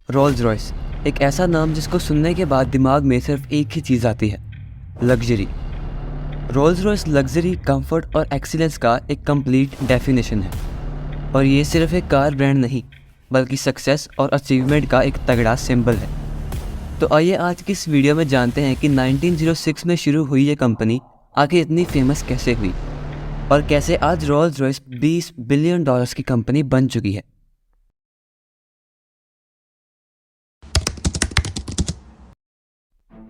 Rolls Royce, एक ऐसा नाम जिसको सुनने के बाद दिमाग में सिर्फ एक ही चीज़ आती है, luxury. Rolls Royce luxury, comfort और एक्सीलेंस का एक कंप्लीट डेफिनेशन है। और ये सिर्फ एक कार ब्रांड नहीं, बल्कि सक्सेस और अचीवमेंट का एक तगड़ा सिंबल है। तो आइए आज की इस वीडियो में जानते हैं कि 1906 में शुरू हुई ये कंपनी आगे इतनी फेमस कैसे हुई और कैसे आज रोल्स रॉयस $20 बिलियन की कंपनी बन चुकी है।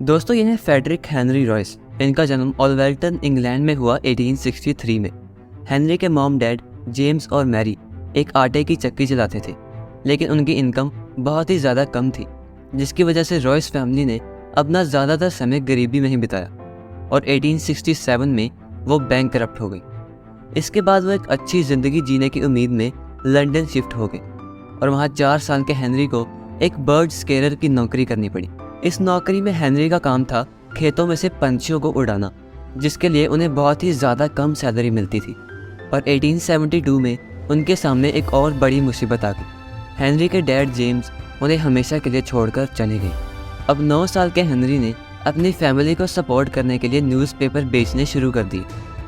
दोस्तों, ये है फ्रेडरिक हेनरी रॉयस। इनका जन्म ऑलवेल्टन, इंग्लैंड में हुआ 1863 में। हेनरी के मॉम डैड जेम्स और मैरी एक आटे की चक्की चलाते थे, लेकिन उनकी इनकम बहुत ही ज़्यादा कम थी, जिसकी वजह से रॉयस फैमिली ने अपना ज़्यादातर समय गरीबी में ही बिताया और 1867 में वो बैंकरप्ट हो गई। इसके बाद वो एक अच्छी ज़िंदगी जीने की उम्मीद में लंदन शिफ्ट हो गए और वहाँ 4 साल के हेनरी को एक बर्ड स्केरर की नौकरी करनी पड़ी। इस नौकरी में हेनरी का काम था खेतों में से पंछियों को उड़ाना, जिसके लिए उन्हें बहुत ही ज़्यादा कम सैलरी मिलती थी। और 1872 में उनके सामने एक और बड़ी मुसीबत आ गई। हेनरी के डैड जेम्स उन्हें हमेशा के लिए छोड़कर चले गए। अब 9 साल के हेनरी ने अपनी फैमिली को सपोर्ट करने के लिए न्यूज़पेपर बेचने शुरू कर दिए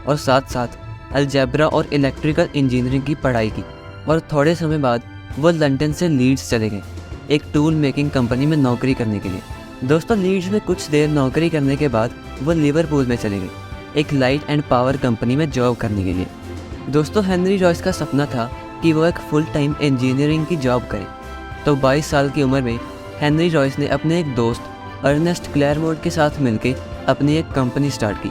और साथ साथ अलजेब्रा और इलेक्ट्रिकल इंजीनियरिंग की पढ़ाई की। और थोड़े समय बाद वो लंदन से लीड्स चले गए, एक टूल मेकिंग कंपनी में नौकरी करने के लिए। दोस्तों, लीड्स में कुछ देर नौकरी करने के बाद वो लिवरपूल में चले गए, एक लाइट एंड पावर कंपनी में जॉब करने के लिए। दोस्तों, हेनरी रॉयस का सपना था कि वो एक फुल टाइम इंजीनियरिंग की जॉब करे। तो 22 साल की उम्र में हेनरी रॉयस ने अपने एक दोस्त अर्नेस्ट क्लेयरमोंट के साथ मिलकर अपनी एक कंपनी स्टार्ट की।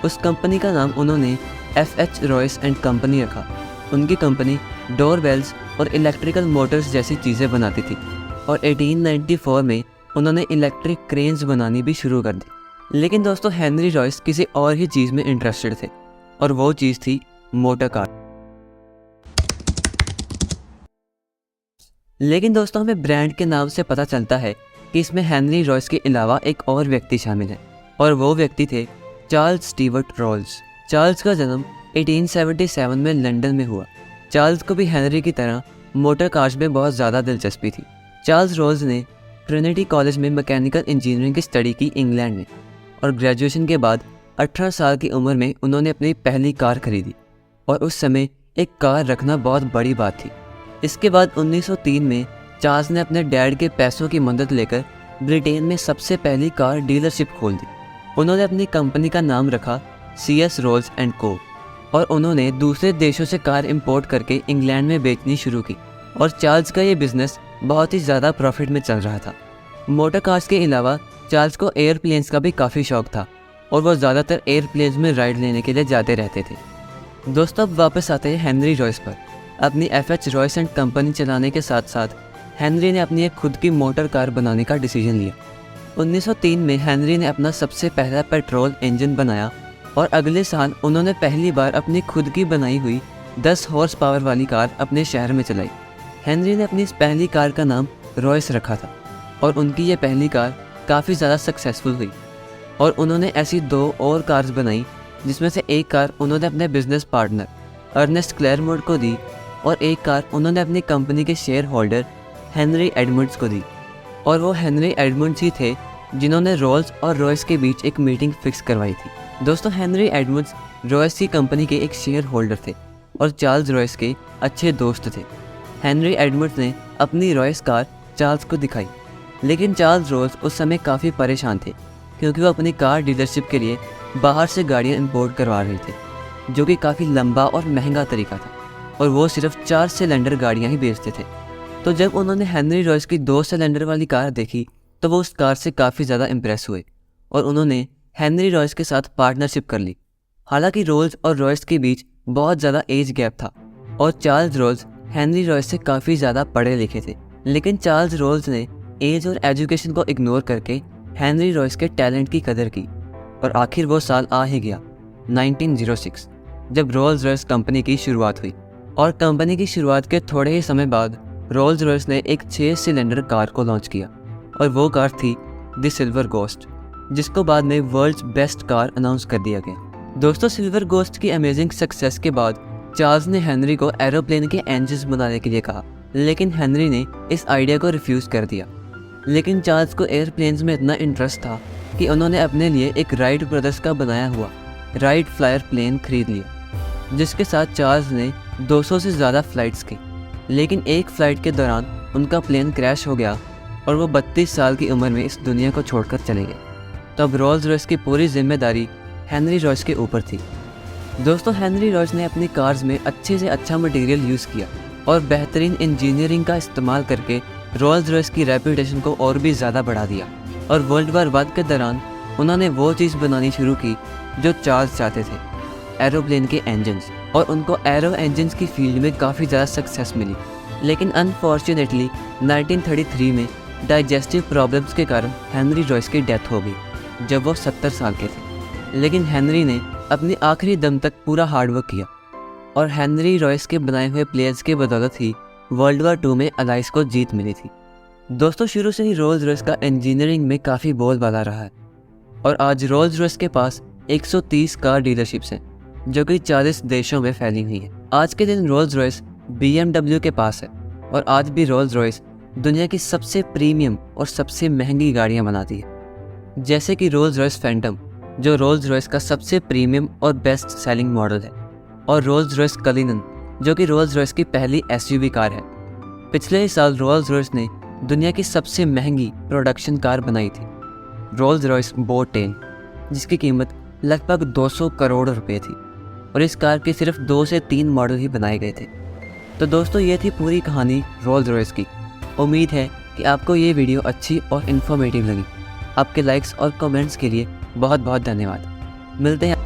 उस कंपनी का नाम उन्होंने FH रॉयस एंड कंपनी रखा। उनकी कंपनी डोर बेल्स और इलेक्ट्रिकल मोटर्स जैसी चीज़ें बनाती थी और 1894 में उन्होंने इलेक्ट्रिक क्रेन्स बनानी भी शुरू कर दी। लेकिन दोस्तों, हेनरी रॉयस किसी और ही चीज़ में इंटरेस्टेड थे और वो चीज़ थी मोटर कार। लेकिन दोस्तों, हमें ब्रांड के नाम से पता चलता है कि इसमें हेनरी रॉयस के अलावा एक और व्यक्ति शामिल है और वो व्यक्ति थे चार्ल्स स्टीवर्ट रोल्स। चार्ल्स का जन्म 1877 में लंदन में हुआ। चार्ल्स को भी हेनरी की तरह मोटर कार्स में बहुत ज़्यादा दिलचस्पी थी। चार्ल्स रोल्स ने ट्रिनिटी कॉलेज में मैकेनिकल इंजीनियरिंग की स्टडी की इंग्लैंड में और ग्रेजुएशन के बाद 18 साल की उम्र में उन्होंने अपनी पहली कार खरीदी और उस समय एक कार रखना बहुत बड़ी बात थी। इसके बाद 1903 में चार्ल्स ने अपने डैड के पैसों की मदद लेकर ब्रिटेन में सबसे पहली कार डीलरशिप खोल दी। उन्होंने अपनी कंपनी का नाम रखा CS रोल्स एंड को और उन्होंने दूसरे देशों से कार इंपोर्ट करके इंग्लैंड में बेचनी शुरू की। और चार्ल्स का ये बिज़नेस बहुत ही ज़्यादा प्रॉफिट में चल रहा था। मोटर कार्स के अलावा चार्ल्स को एयरप्लेन्स का भी काफ़ी शौक था और वो ज़्यादातर एयरप्लेन्स में राइड लेने के लिए जाते रहते थे। दोस्तों, अब वापस आते हैं हेनरी रॉयस पर। अपनी FH रॉयस एंड कंपनी चलाने के साथ साथ हेनरी ने अपनी एक खुद की मोटर कार बनाने का डिसीजन लिया। 1903 में हेनरी ने अपना सबसे पहला पेट्रोल इंजन बनाया और अगले साल उन्होंने पहली बार अपनी खुद की बनाई हुई 10 हॉर्स पावर वाली कार अपने शहर में चलाई। हेनरी ने अपनी इस पहली कार का नाम रॉयस रखा था और उनकी ये पहली कार काफ़ी ज़्यादा सक्सेसफुल हुई और उन्होंने ऐसी 2 और कार्स बनाई, जिसमें से एक कार उन्होंने अपने बिजनेस पार्टनर अर्नेस्ट क्लेयरमोंट को दी और एक कार उन्होंने अपनी कंपनी के शेयर होल्डर हेनरी एडमंड्स को दी। और वो हेनरी एडमंड्स ही थे जिन्होंने रोल्स और रॉयस के बीच एक मीटिंग फिक्स करवाई थी। दोस्तों, हेनरी एडमंड्स रॉयस की कंपनी के एक शेयर होल्डर थे और चार्ल्स रॉयस के अच्छे दोस्त थे। हेनरी एडमंड्स ने अपनी रॉयस कार चार्ल्स को दिखाई, लेकिन चार्ल्स रोल्स उस समय काफ़ी परेशान थे क्योंकि वो अपनी कार डीलरशिप के लिए बाहर से गाड़ियाँ इंपोर्ट करवा रहे थे, जो कि काफ़ी लंबा और महंगा तरीका था और वो सिर्फ 4 सिलेंडर गाड़ियाँ ही बेचते थे। तो जब उन्होंने हेनरी रॉयस की 2 सिलेंडर वाली कार देखी तो वो उस कार से काफ़ी ज़्यादा इम्प्रेस हुए और उन्होंने हेनरी रॉयस के साथ पार्टनरशिप कर ली। हालांकि रोल्स और रॉयस के बीच बहुत ज़्यादा एज गैप था और चार्ल्स रोल्स हेनरी रॉयस से काफ़ी ज़्यादा पढ़े लिखे थे, लेकिन चार्ल्स रोल्स ने एज और एजुकेशन को इग्नोर करके हेनरी रॉयस के टैलेंट की कदर की। और आखिर वो साल आ ही गया 1906, जब रोल्स रॉयस कंपनी की शुरुआत हुई। और कंपनी की शुरुआत के थोड़े ही समय बाद रोल्स रॉयस ने एक 6 सिलेंडर कार को लॉन्च किया और वो कार थी द सिल्वर गोस्ट, जिसको बाद में वर्ल्ड्स बेस्ट कार अनाउंस कर दिया गया। दोस्तों, सिल्वर गोस्ट की अमेजिंग सक्सेस के बाद चार्ल्स ने हेनरी को एरोप्लेन के इंजन्स बनाने के लिए कहा लेकिन हेनरी ने इस आइडिया को रिफ्यूज़ कर दिया। लेकिन चार्ल्स को एयरप्लेन्स में इतना इंटरेस्ट था कि उन्होंने अपने लिए एक राइट ब्रदर्स का बनाया हुआ राइट फ्लायर प्लेन खरीद लिया, जिसके साथ चार्ल्स ने 200 से ज़्यादा फ़्लाइट्स की। लेकिन एक फ़्लाइट के दौरान उनका प्लेन क्रैश हो गया और वो 32 साल की उम्र में इस दुनिया को छोड़कर चले गए। तब रोल्स रॉयस की पूरी जिम्मेदारी हेनरी रॉयस के ऊपर थी। दोस्तों, हेनरी रॉयस ने अपनी कार्स में अच्छे से अच्छा मटेरियल यूज़ किया और बेहतरीन इंजीनियरिंग का इस्तेमाल करके रोल्स रॉयस की रेपुटेशन को और भी ज़्यादा बढ़ा दिया। और वर्ल्ड वार 1 के दौरान उन्होंने वो चीज़ बनानी शुरू की जो चार्ल्स चाहते थे, एरोप्लेन के इंजन्स। और उनको एरो इंजन्स की फील्ड में काफ़ी ज़्यादा सक्सेस मिली। लेकिन अनफॉर्चुनेटली 1933 में डाइजेस्टिव प्रॉब्लम्स के कारण हेनरी रॉयस की डेथ हो गई जब वो 70 साल के थे। लेकिन हेनरी ने अपनी आखिरी दम तक पूरा हार्डवर्क किया और हेनरी रॉयस के बनाए हुए प्लेयर्स के बदौलत ही वर्ल्ड वार 2 में अलाइस को जीत मिली थी। दोस्तों, शुरू से ही रोल्स रॉयस का इंजीनियरिंग में काफ़ी बोलबाला रहा है और आज रोल्स रॉयस के पास 130 कार डीलरशिप्स हैं जो कि 40 देशों में फैली हुई हैं। आज के दिन रोल्स रॉयस BMW के पास है और आज भी रोल्स रॉयस दुनिया की सबसे प्रीमियम और सबसे महंगी गाड़ियाँ बनाती है, जैसे कि रोल्स रॉयस फैंटम जो रोल्स रॉयस का सबसे प्रीमियम और बेस्ट सेलिंग मॉडल है, और रोल्स रॉयस कलिनन जो कि रोल्स रॉयस की पहली SUV कार है। पिछले ही साल रोल्स रॉयस ने दुनिया की सबसे महंगी प्रोडक्शन कार बनाई थी, रोल्स रॉयस बोट 10, जिसकी कीमत लगभग 200 करोड़ रुपए थी और इस कार के सिर्फ 2 से 3 मॉडल ही बनाए गए थे। तो दोस्तों, ये थी पूरी कहानी रोल्स रॉयस की। उम्मीद है कि आपको ये वीडियो अच्छी और इन्फॉर्मेटिव लगी। आपके लाइक्स और कमेंट्स के लिए बहुत बहुत धन्यवाद। मिलते हैं